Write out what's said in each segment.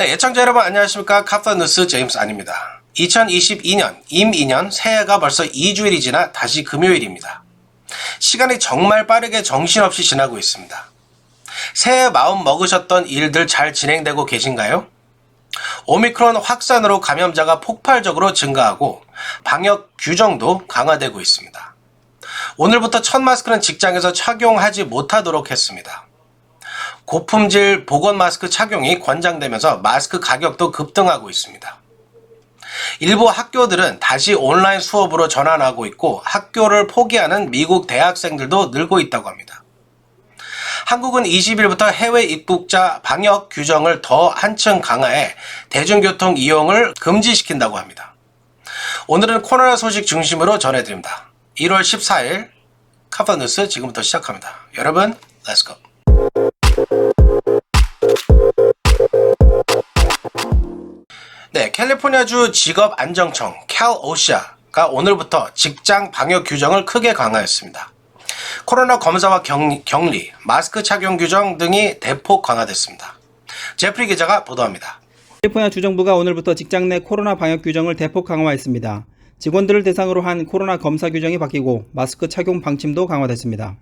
네, 예청자 여러분 안녕하십니까. 카프뉴스 제임스 안입니다. 2022년 임인년 새해가 벌써 2주일이 지나 다시 금요일입니다. 시간이 정말 빠르게 정신없이 지나고 있습니다. 새해 마음 먹으셨던 일들 잘 진행되고 계신가요? 오미크론 확산으로 감염자가 폭발적으로 증가하고 방역 규정도 강화되고 있습니다. 오늘부터 첫 마스크는 직장에서 착용하지 못하도록 했습니다. 고품질 보건 마스크 착용이 권장되면서 마스크 가격도 급등하고 있습니다. 일부 학교들은 다시 온라인 수업으로 전환하고 있고 학교를 포기하는 미국 대학생들도 늘고 있다고 합니다. 한국은 20일부터 해외 입국자 방역 규정을 더 한층 강화해 대중교통 이용을 금지시킨다고 합니다. 오늘은 코로나 소식 중심으로 전해드립니다. 1월 14일 카프뉴스 지금부터 시작합니다. 여러분, 렛츠고! 네, 캘리포니아주 직업안정청 캘오샤가 오늘부터 직장 방역 규정을 크게 강화했습니다. 코로나 검사와 격리, 마스크 착용 규정 등이 대폭 강화됐습니다. 제프리 기자가 보도합니다. 캘리포니아 주정부가 오늘부터 직장 내 코로나 방역 규정을 대폭 강화했습니다. 직원들을 대상으로 한 코로나 검사 규정이 바뀌고 마스크 착용 방침도 강화됐습니다.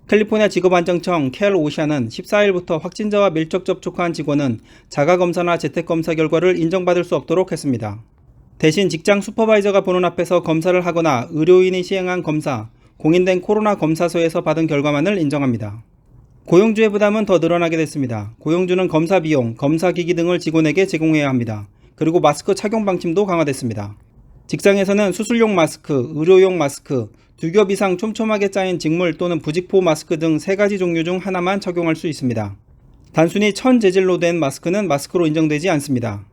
캘리포니아 직업안정청 캘오샤는 14일부터 확진자와 밀접 접촉한 직원은 자가검사나 재택검사 결과를 인정받을 수 없도록 했습니다. 대신 직장 슈퍼바이저가 보는 앞에서 검사를 하거나 의료인이 시행한 검사, 공인된 코로나 검사소에서 받은 결과만을 인정합니다. 고용주의 부담은 더 늘어나게 됐습니다. 고용주는 검사 비용, 검사기기 등을 직원에게 제공해야 합니다. 그리고 마스크 착용 방침도 강화됐습니다. 직장에서는 수술용 마스크, 의료용 마스크, 2겹 이상 촘촘하게 짜인 직물 또는 부직포 마스크 등 3가지 종류 중 하나만 착용할 수 있습니다. 단순히 천 재질로 된 마스크는 마스크로 인정되지 않습니다.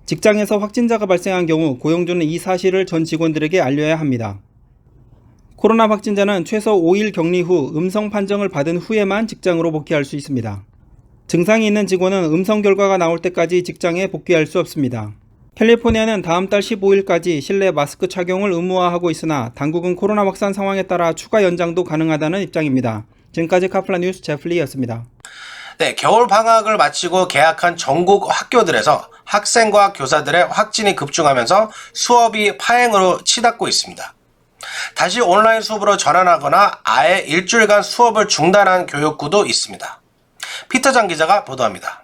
직장에서 확진자가 발생한 경우 고용주는 이 사실을 전 직원들에게 알려야 합니다. 코로나 확진자는 최소 5일 격리 후 음성 판정을 받은 후에만 직장으로 복귀할 수 있습니다. 증상이 있는 직원은 음성 결과가 나올 때까지 직장에 복귀할 수 없습니다. 캘리포니아는 다음 달 15일까지 실내 마스크 착용을 의무화하고 있으나 당국은 코로나 확산 상황에 따라 추가 연장도 가능하다는 입장입니다. 지금까지 카플라 뉴스 제플리였습니다. 네, 겨울 방학을 마치고 개학한 전국 학교들에서 학생과 교사들의 확진이 급증하면서 수업이 파행으로 치닫고 있습니다. 다시 온라인 수업으로 전환하거나 아예 일주일간 수업을 중단한 교육구도 있습니다. 피터장 기자가 보도합니다.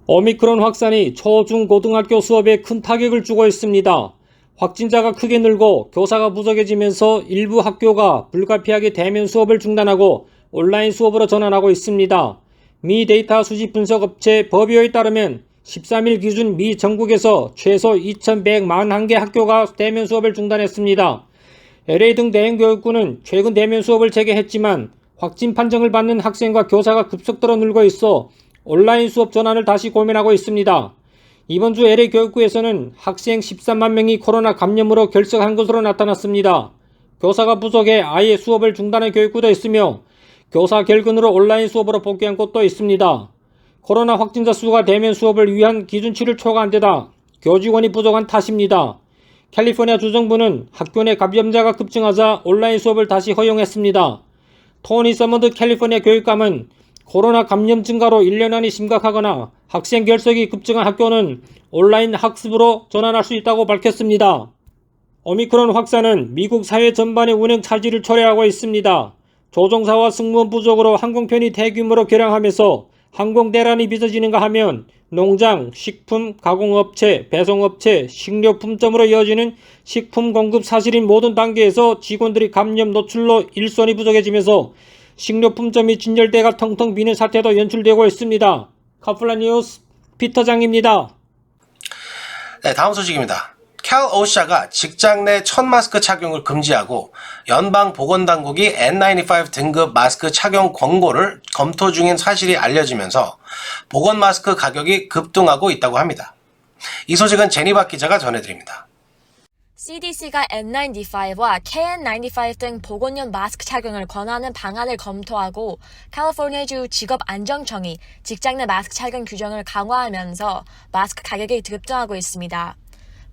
오미크론 확산이 초, 중, 고등학교 수업에 큰 타격을 주고 있습니다. 확진자가 크게 늘고 교사가 부족해지면서 일부 학교가 불가피하게 대면 수업을 중단하고 온라인 수업으로 전환하고 있습니다. 미 데이터 수집 분석 업체 버비오에 따르면 13일 기준 미 전국에서 최소 2,141개 학교가 대면 수업을 중단했습니다. LA 등 대형 교육구는 최근 대면 수업을 재개했지만 확진 판정을 받는 학생과 교사가 급속도로 늘고 있어 온라인 수업 전환을 다시 고민하고 있습니다. 이번 주 LA 교육구에서는 학생 13만 명이 코로나 감염으로 결석한 것으로 나타났습니다. 교사가 부족해 아예 수업을 중단한 교육구도 있으며 교사 결근으로 온라인 수업으로 복귀한 곳도 있습니다. 코로나 확진자 수가 대면 수업을 위한 기준치를 초과한 데다 교직원이 부족한 탓입니다. 캘리포니아 주정부는 학교 내 감염자가 급증하자 온라인 수업을 다시 허용했습니다. 토니 서먼드 캘리포니아 교육감은 코로나 감염 증가로 1년 안이 심각하거나 학생 결석이 급증한 학교는 온라인 학습으로 전환할 수 있다고 밝혔습니다. 오미크론 확산은 미국 사회 전반의 운행 차질을 초래하고 있습니다. 조종사와 승무원 부족으로 항공편이 대규모로 결항하면서 항공 대란이 빚어지는가 하면 농장, 식품, 가공업체, 배송업체, 식료품점으로 이어지는 식품 공급 사실인 모든 단계에서 직원들이 감염 노출로 일손이 부족해지면서 식료품점이 진열대가 텅텅 비는 사태도 연출되고 있습니다. 카플라 뉴스 피터장입니다. 네, 다음 소식입니다. 캘오샤가 직장 내 첫 마스크 착용을 금지하고 연방보건당국이 N95 등급 마스크 착용 권고를 검토 중인 사실이 알려지면서 보건 마스크 가격이 급등하고 있다고 합니다. 이 소식은 제니박 기자가 전해드립니다. CDC가 N95와 KN95 등 보건용 마스크 착용을 권하는 방안을 검토하고 캘리포니아주 직업안정청이 직장 내 마스크 착용 규정을 강화하면서 마스크 가격이 급등하고 있습니다.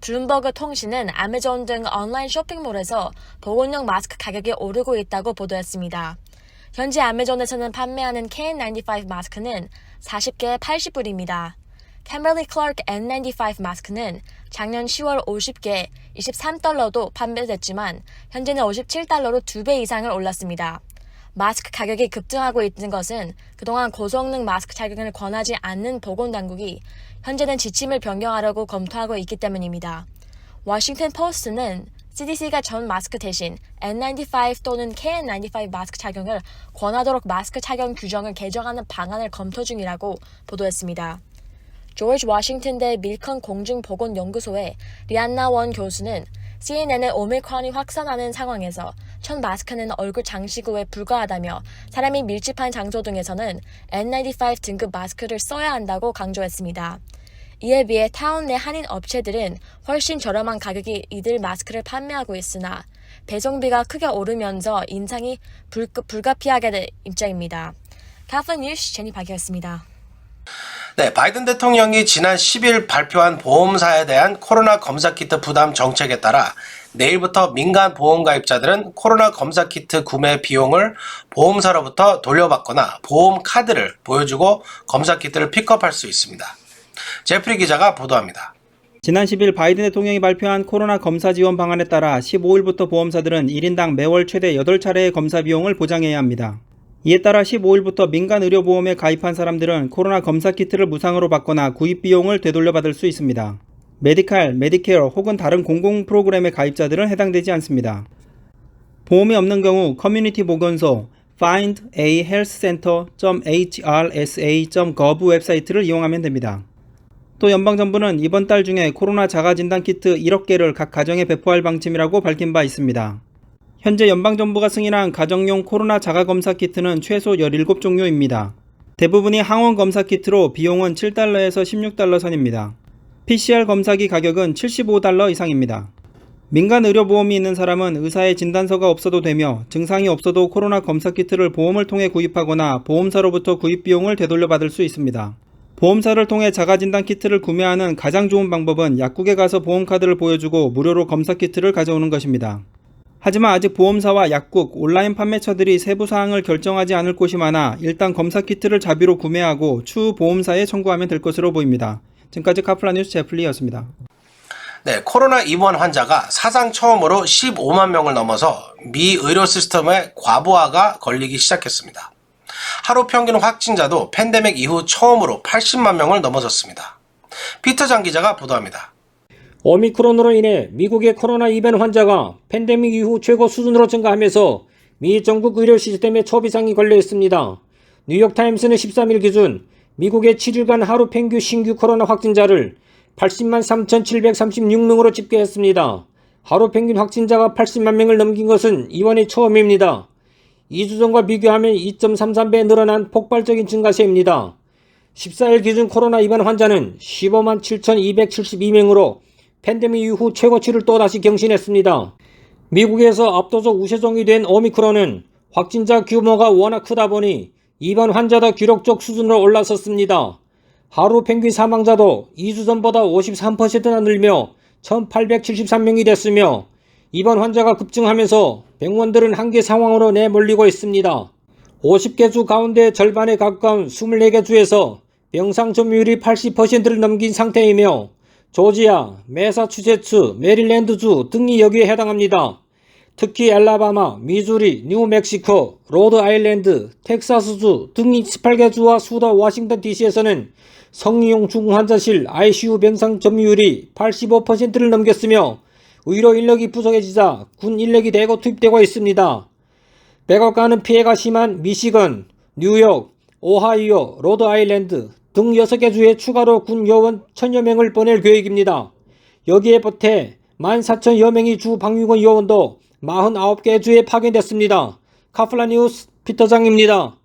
블룸버그 통신은 아마존 등 온라인 쇼핑몰에서 보건용 마스크 가격이 오르고 있다고 보도했습니다. 현재 아마존에서는 판매하는 KN95 마스크는 40개에 $80불입니다. Kimberly Clark N95 마스크는 작년 10월 50개 23달러도 판매됐지만 현재는 57달러로 2배 이상을 올랐습니다. 마스크 가격이 급등하고 있는 것은 그동안 고성능 마스크 착용을 권하지 않는 보건당국이 현재는 지침을 변경하려고 검토하고 있기 때문입니다. 워싱턴 포스트는 CDC가 전 마스크 대신 N95 또는 KN95 마스크 착용을 권하도록 마스크 착용 규정을 개정하는 방안을 검토 중이라고 보도했습니다. 조지 워싱턴대 밀컨 공중보건연구소의 리안나 원 교수는 CNN의 오미크론이 확산하는 상황에서 첫 마스크는 얼굴 장시구에 불과하다며 사람이 밀집한 장소 등에서는 N95 등급 마스크를 써야 한다고 강조했습니다. 이에 비해 타운 내 한인 업체들은 훨씬 저렴한 가격에 이들 마스크를 판매하고 있으나 배송비가 크게 오르면서 인상이 불가피하게 된 입장입니다. 카플 뉴스 제니 박이었습니다. 네, 바이든 대통령이 지난 10일 발표한 보험사에 대한 코로나 검사키트 부담 정책에 따라 내일부터 민간 보험가입자들은 코로나 검사키트 구매 비용을 보험사로부터 돌려받거나 보험 카드를 보여주고 검사키트를 픽업할 수 있습니다. 제프리 기자가 보도합니다. 지난 10일 바이든 대통령이 발표한 코로나 검사 지원 방안에 따라 15일부터 보험사들은 1인당 매월 최대 8차례의 검사 비용을 보장해야 합니다. 이에 따라 15일부터 민간 의료보험에 가입한 사람들은 코로나 검사 키트를 무상으로 받거나 구입 비용을 되돌려받을 수 있습니다. 메디칼, 메디케어 혹은 다른 공공 프로그램의 가입자들은 해당되지 않습니다. 보험이 없는 경우 커뮤니티 보건소 findahealthcenter.hrsa.gov 웹사이트를 이용하면 됩니다. 또 연방정부는 이번 달 중에 코로나 자가진단키트 1억 개를 각 가정에 배포할 방침이라고 밝힌 바 있습니다. 현재 연방정부가 승인한 가정용 코로나 자가검사키트는 최소 17종류입니다. 대부분이 항원검사키트로 비용은 $7에서 $16 선입니다. PCR 검사기 가격은 $75 이상입니다. 민간 의료보험이 있는 사람은 의사의 진단서가 없어도 되며 증상이 없어도 코로나 검사키트를 보험을 통해 구입하거나 보험사로부터 구입 비용을 되돌려받을 수 있습니다. 보험사를 통해 자가진단키트를 구매하는 가장 좋은 방법은 약국에 가서 보험카드를 보여주고 무료로 검사키트를 가져오는 것입니다. 하지만 아직 보험사와 약국, 온라인 판매처들이 세부 사항을 결정하지 않을 곳이 많아 일단 검사키트를 자비로 구매하고 추후 보험사에 청구하면 될 것으로 보입니다. 지금까지 카플라 뉴스 제플리였습니다. 네, 코로나 입원 환자가 사상 처음으로 15만 명을 넘어서 미 의료 시스템의 과부하가 걸리기 시작했습니다. 하루 평균 확진자도 팬데믹 이후 처음으로 80만 명을 넘어섰습니다. 피터 장 기자가 보도합니다. 오미크론으로 인해 미국의 코로나 입원 환자가 팬데믹 이후 최고 수준으로 증가하면서 미 전국 의료 시스템에 초비상이 걸려 있습니다. 뉴욕타임스는 13일 기준 미국의 7일간 하루 평균 신규 코로나 확진자를 80만 3,736명으로 집계했습니다. 하루 평균 확진자가 80만 명을 넘긴 것은 이번이 처음입니다. 2주 전과 비교하면 2.33배 늘어난 폭발적인 증가세입니다. 14일 기준 코로나 입원 환자는 15만 7,272명으로 팬데믹 이후 최고치를 또다시 경신했습니다. 미국에서 압도적 우세종이 된 오미크론은 확진자 규모가 워낙 크다 보니 입원 환자도 기록적 수준으로 올라섰습니다. 하루 평균 사망자도 2주 전보다 53%나 늘며 1,873명이 됐으며 입원 환자가 급증하면서 병원들은 한계 상황으로 내몰리고 있습니다. 50개 주 가운데 절반에 가까운 24개 주에서 병상 점유율이 80%를 넘긴 상태이며 조지아, 매사추세츠, 메릴랜드주 등이 여기에 해당합니다. 특히 엘라바마, 미주리, 뉴멕시코, 로드아일랜드, 텍사스주 등 18개 주와 수도 워싱턴 DC에서는 성인용 중환자실 ICU 병상 점유율이 85%를 넘겼으며 의료 인력이 부족해지자 군 인력이 대거 투입되고 있습니다. 백악관은 피해가 심한 미시건, 뉴욕, 오하이오, 로드아일랜드 등 6개 주에 추가로 군 요원 1,000여 명을 보낼 계획입니다. 여기에 보태 14,000여 명의 주 방위군 요원도 49개 주에 파견됐습니다. 카플라 뉴스 피터장입니다.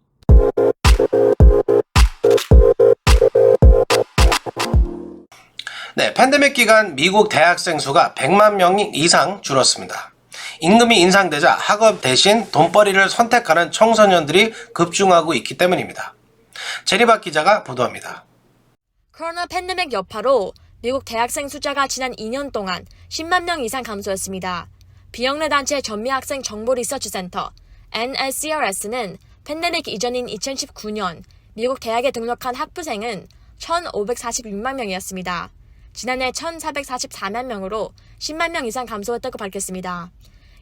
네, 팬데믹 기간 미국 대학생 수가 100만 명 이상 줄었습니다. 임금이 인상되자 학업 대신 돈벌이를 선택하는 청소년들이 급증하고 있기 때문입니다. 제리박 기자가 보도합니다. 코로나 팬데믹 여파로 미국 대학생 숫자가 지난 2년 동안 10만 명 이상 감소했습니다. 비영리 단체 전미학생 정보 리서치 센터 NSCRS는 팬데믹 이전인 2019년 미국 대학에 등록한 학부생은 1,546만 명이었습니다. 지난해 1,444만 명으로 10만 명 이상 감소했다고 밝혔습니다.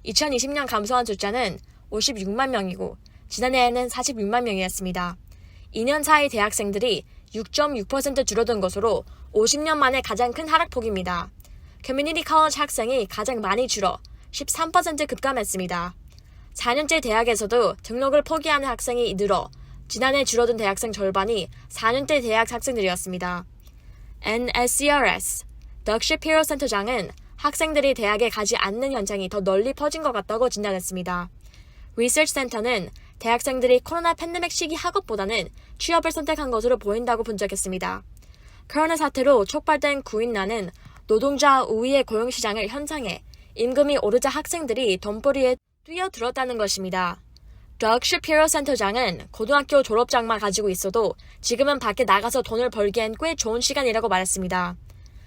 2020년 감소한 숫자는 56만 명이고 지난해에는 46만 명이었습니다. 2년 사이 대학생들이 6.6% 줄어든 것으로 50년 만에 가장 큰 하락폭입니다. 커뮤니티 컬리지 학생이 가장 많이 줄어 13% 급감했습니다. 4년제 대학에서도 등록을 포기하는 학생이 늘어 지난해 줄어든 대학생 절반이 4년제 대학 학생들이었습니다. NSCRS, 덕 셔피로 센터장은 학생들이 대학에 가지 않는 현상이 더 널리 퍼진 것 같다고 진단했습니다. 리서치 센터는 대학생들이 코로나 팬데믹 시기 학업보다는 취업을 선택한 것으로 보인다고 분석했습니다. 코로나 사태로 촉발된 구인난은 노동자 우위의 고용시장을 현상해 임금이 오르자 학생들이 돈벌이에 뛰어들었다는 것입니다. 덕 셔피로 센터장은 고등학교 졸업장만 가지고 있어도 지금은 밖에 나가서 돈을 벌기엔 꽤 좋은 시간이라고 말했습니다.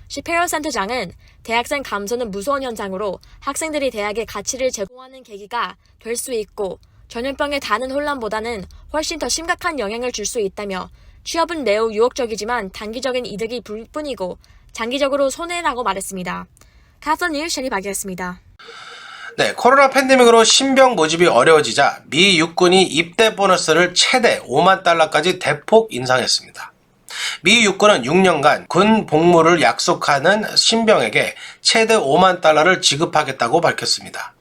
셔피로 센터장은 대학생 감소는 무서운 현상으로 학생들이 대학의 가치를 제공하는 계기가 될 수 있고 전염병의 다른 혼란보다는 훨씬 더 심각한 영향을 줄 수 있다며 취업은 매우 유혹적이지만 단기적인 이득이 뿐이고 장기적으로 손해라고 말했습니다. 카플 뉴스 셰리 박이었습니다. 네, 코로나 팬데믹으로 신병 모집이 어려워지자 미 육군이 입대 보너스를 최대 5만 달러까지 대폭 인상했습니다. 미 육군은 6년간 군 복무를 약속하는 신병에게 최대 5만 달러를 지급하겠다고 밝혔습니다.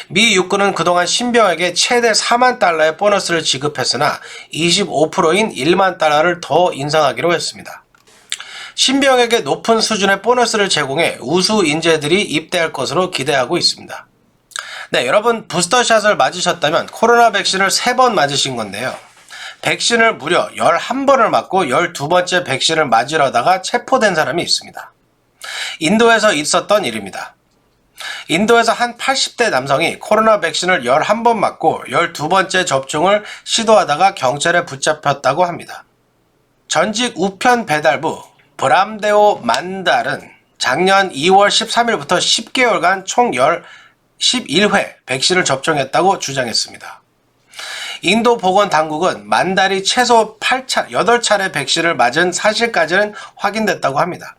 미 육군은 그동안 신병에게 최대 4만 달러의 보너스를 지급했으나 25%인 1만 달러를 더 인상하기로 했습니다. 신병에게 높은 수준의 보너스를 제공해 우수 인재들이 입대할 것으로 기대하고 있습니다. 네, 여러분 부스터샷을 맞으셨다면 코로나 백신을 3번 맞으신 건데요. 백신을 무려 11번을 맞고 12번째 백신을 맞으려다가 체포된 사람이 있습니다. 인도에서 있었던 일입니다. 인도에서 한 80대 남성이 코로나 백신을 11번 맞고 12번째 접종을 시도하다가 경찰에 붙잡혔다고 합니다. 전직 우편 배달부 브람데오 만달은 작년 2월 13일부터 10개월간 총 11회 백신을 접종했다고 주장했습니다. 인도 보건당국은 만달이 최소 8차례 백신을 맞은 사실까지는 확인됐다고 합니다.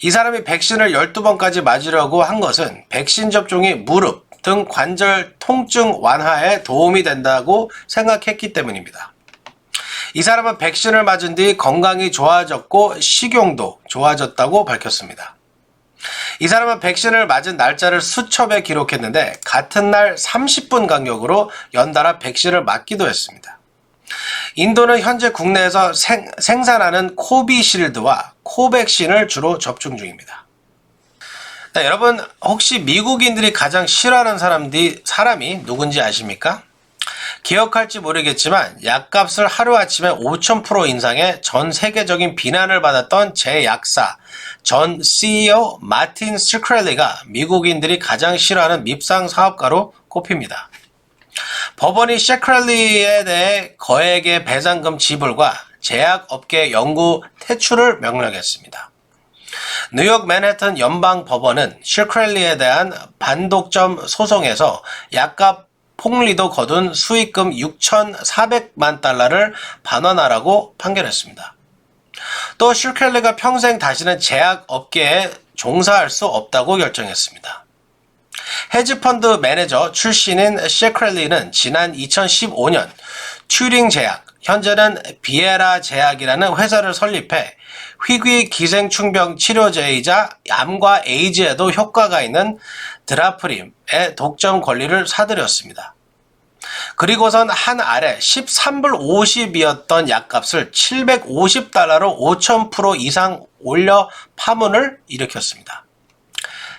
이 사람이 백신을 12번까지 맞으려고 한 것은 백신 접종이 무릎 등 관절 통증 완화에 도움이 된다고 생각했기 때문입니다. 이 사람은 백신을 맞은 뒤 건강이 좋아졌고 식용도 좋아졌다고 밝혔습니다. 이 사람은 백신을 맞은 날짜를 수첩에 기록했는데 같은 날 30분 간격으로 연달아 백신을 맞기도 했습니다. 인도는 현재 국내에서 생산하는 코비실드와 코백신을 주로 접종 중입니다. 네, 여러분 혹시 미국인들이 가장 싫어하는 사람이 누군지 아십니까? 기억할지 모르겠지만 약값을 하루아침에 5,000% 인상해 전 세계적인 비난을 받았던 제약사 전 CEO 마틴 시크렐리가 미국인들이 가장 싫어하는 밉상 사업가로 꼽힙니다. 법원이 시크렐리에 대해 거액의 배상금 지불과 제약업계 영구 퇴출을 명령했습니다. 뉴욕 맨해튼 연방법원은 시크렐리에 대한 반독점 소송에서 약값 폭리도 거둔 수익금 6,400만 달러를 반환하라고 판결했습니다. 또 시크렐리가 평생 다시는 제약업계에 종사할 수 없다고 결정했습니다. 헤지펀드 매니저 출신인 시크렐리는 지난 2015년 튜링 제약, 현재는 비에라 제약이라는 회사를 설립해 희귀 기생충병 치료제이자 암과 에이즈에도 효과가 있는 드라프림의 독점 권리를 사들였습니다. 그리고선 한 알에 13불 50이었던 약값을 750달러로 5,000% 이상 올려 파문을 일으켰습니다.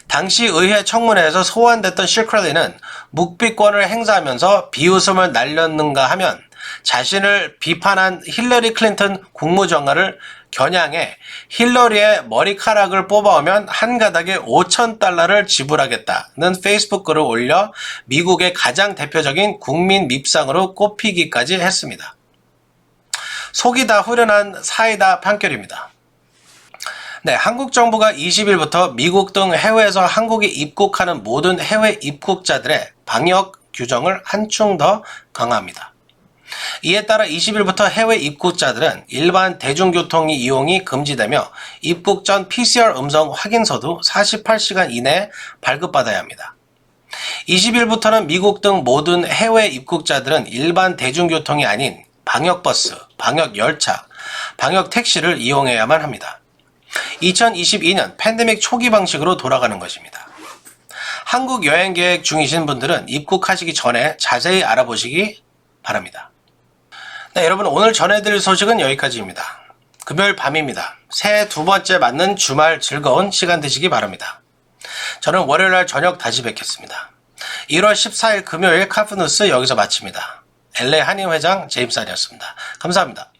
당시 의회 청문회에서 소환됐던 시크렐리는 묵비권을 행사하면서 비웃음을 날렸는가 하면 자신을 비판한 힐러리 클린턴 국무장관을 겨냥해 힐러리의 머리카락을 뽑아오면 한 가닥에 5,000달러를 지불하겠다는 페이스북 글을 올려 미국의 가장 대표적인 국민 밉상으로 꼽히기까지 했습니다. 속이 다 후련한 사이다 판결입니다. 네, 한국 정부가 20일부터 미국 등 해외에서 한국에 입국하는 모든 해외 입국자들의 방역 규정을 한층 더 강화합니다. 이에 따라 20일부터 해외 입국자들은 일반 대중교통 이용이 금지되며 입국 전 PCR 음성 확인서도 48시간 이내에 발급받아야 합니다. 20일부터는 미국 등 모든 해외 입국자들은 일반 대중교통이 아닌 방역버스, 방역열차, 방역택시를 이용해야만 합니다. 2022년 팬데믹 초기 방식으로 돌아가는 것입니다. 한국 여행 계획 중이신 분들은 입국하시기 전에 자세히 알아보시기 바랍니다. 네, 여러분 오늘 전해드릴 소식은 여기까지입니다. 금요일 밤입니다. 새해 두 번째 맞는 주말 즐거운 시간 되시기 바랍니다. 저는 월요일날 저녁 다시 뵙겠습니다. 1월 14일 금요일 카프뉴스 여기서 마칩니다. LA 한인회장 제임스 한이었습니다. 감사합니다.